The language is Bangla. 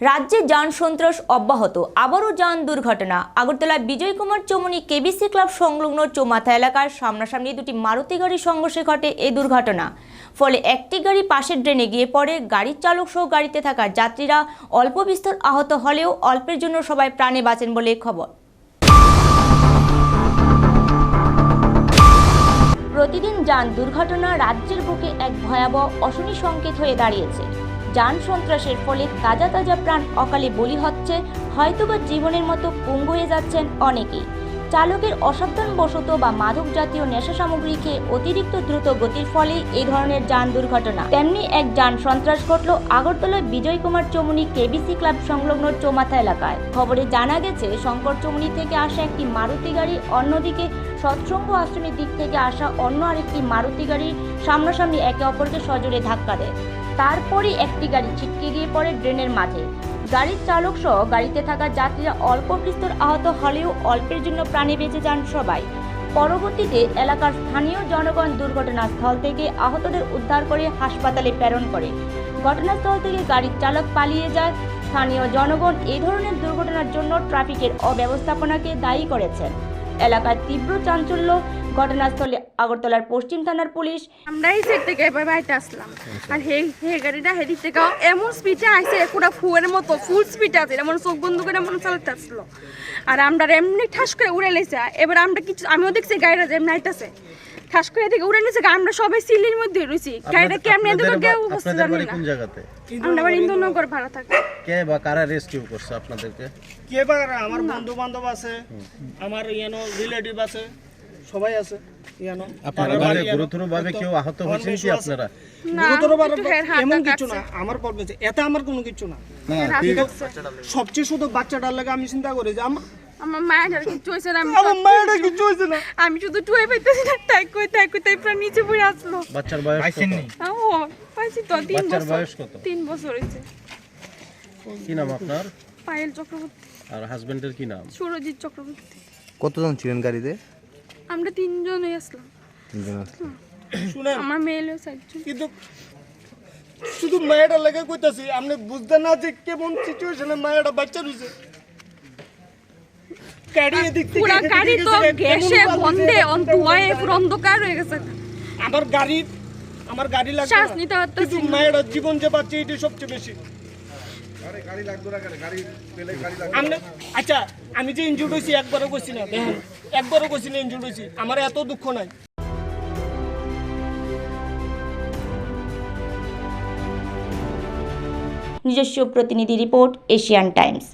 রাজ্যে যান সন্ত্রাস অব্যাহত, আবারও যান দুর্ঘটনা। আগরতলা বিজয় কুমার চৌমুহনী কেবিসি ক্লাব সংলগ্ন চৌমাথা এলাকার সামনাসামনি দুটি মারুতি গাড়ির সংঘর্ষে ঘটে এই দুর্ঘটনা। ফলে একটি গাড়ি পাশের ড্রেনে গিয়ে পড়ে। গাড়ির চালক সহ গাড়িতে থাকা যাত্রীরা অল্প বিস্তর আহত হলেও অল্পের জন্য সবাই প্রাণে বাঁচেন বলে খবর। প্রতিদিন যান দুর্ঘটনা রাজ্যের বুকে এক ভয়াবহ অশনি সংকেত হয়ে দাঁড়িয়েছে। যান সন্ত্রাসের ফলে তাজা তাজা প্রাণ অকালে বলি হচ্ছে, হয়তোবা জীবনের মতো পঙ্গু হয়ে যাচ্ছেন অনেকেই। চালকের অসাবধানবশত বা মাদক জাতীয় নেশা সামগ্রী খেয়ে অতিরিক্ত দ্রুত গতির ফলে এই ধরনের যান দুর্ঘটনা। তেমনি এক যান সন্ত্রাস ঘটল আগরতলার বিজয় কুমার চৌমুহনী কেবিসি ক্লাব সংলগ্ন চৌমাথা এলাকায়। খবরে জানা গেছে, শঙ্কর চৌমুহনী থেকে আসা একটি মারুতি গাড়ি অন্যদিকে সৎসঙ্গ আশ্রমের দিক থেকে আসা অন্য আরেকটি মারুতি গাড়ি সামনাসামনি একে অপরকে সজোরে ধাক্কা দেয়। তারপরই একটি গাড়ি ছিটকে গিয়ে পড়ে ড্রেনের মাঝে। গাড়ির চালক সহ গাড়িতে থাকা যাত্রীরা অল্প বিস্তর আহত হলেও অল্পের জন্য প্রাণে বেঁচে যান সবাই। পরবর্তীতে এলাকার স্থানীয় জনগণ দুর্ঘটনাস্থল থেকে আহতদের উদ্ধার করে হাসপাতালে প্রেরণ করে। ঘটনাস্থল থেকে গাড়ির চালক পালিয়ে যায়। স্থানীয় জনগণ এই ধরনের দুর্ঘটনার জন্য ট্রাফিকের অব্যবস্থাপনাকে দায়ী করেছেন। এলাকায় তীব্র চাঞ্চল্য। ঘটনাস্থলে আগরতলার পশ্চিম থানার পুলিশ। আমরা এই সাইড থেকে এবার বাইরে আসলাম, আর হে গাড়িটা হেদিক থেকে এমন স্পিডে আইসে, পুরো ফুয়ের মতো ফুল স্পিডে আছে, এমন চোখ বন্ধ করে এমন চালাতে আসলো। আর আমরা এমনি ঠাস করে উড়ে লেছে। এবার আমরা কিছু, আমিও দেখছি গাড়িটা যেমন আইতাছে, ঠাস করে এদিকে উড়ে নিয়েছে। আমরা সবাই সিলির মধ্যে রয়েছি। গাড়িটা কেমনে এদিকে কেউ বুঝতে জানি না। কোন জায়গাতে? আমরা আবার ইন্দোনগর ভাড়া থাকি। কে বা কারা রেস্কিউ করছে আপনাদেরকে? কে বা আমার বন্ধু বান্ধব আছে, আমার রিলেটিভ আছে, সবাই আছে। আপনারা গাড়ি গুরুতরভাবে কেউ আহত হয়েছেন কি আপনারা? গুরুতরভাবে এমন কিছু না, আমার প্রবলেম এটা আমার কোনো কিছু না। সবচেয়ে শুধু বাচ্চাটার লাগে আমি চিন্তা করি যে আমার মায়ের কিছু হয়েছে না, আমার মায়ের কিছু হয়েছে না, আমি শুধু টুয়ে পাইতেছি না। তাই কই প্রাণ নিচে পড়ে আসলো। বাচ্চার বয়স কত? ও পাইছি তো 3 বাচ্চার বছর। বয়স কত? 3 বছর হয়েছে। কি নাম আপনার? পায়েল চক্রবর্তী। আর হাজবেন্ডের কি নাম? সুরজিৎ চক্রবর্তী। কতজন ছিলেন গাড়িতে? আমরা 3 জনই আসলাম। 3 জন আসলেন। শুনেন আমার মেয়েও সাইডজন। কিন্তু শুধু মায়েরটার লাগে কইতাছি, আপনি বুঝতে না যে কেমন সিচুয়েশনে মায়েরটা বাচ্চা রইছে। গাড়ি এদিক থেকে পুরো গাড়ি তো গ্যাসে গন্ধে ধোঁয়ায় পুরো অন্ধকার হয়ে গেছে। আমার গাড়ি লাগবে শ্বাস নিতে পারতেছি কিন্তু না। মায়ের জীবন যে বাঁচছে এটাই সবচেয়ে বেশি। আচ্ছা, আমি যে ইনজুর্ড হয়েছি একবারও কইছি না, দেখেন একবারও কইছি না ইনজুর্ড হয়েছি। আমার এত দুঃখ নাই। নিজস্ব প্রতিনিধি রিপোর্ট, এশিয়ান টাইমস।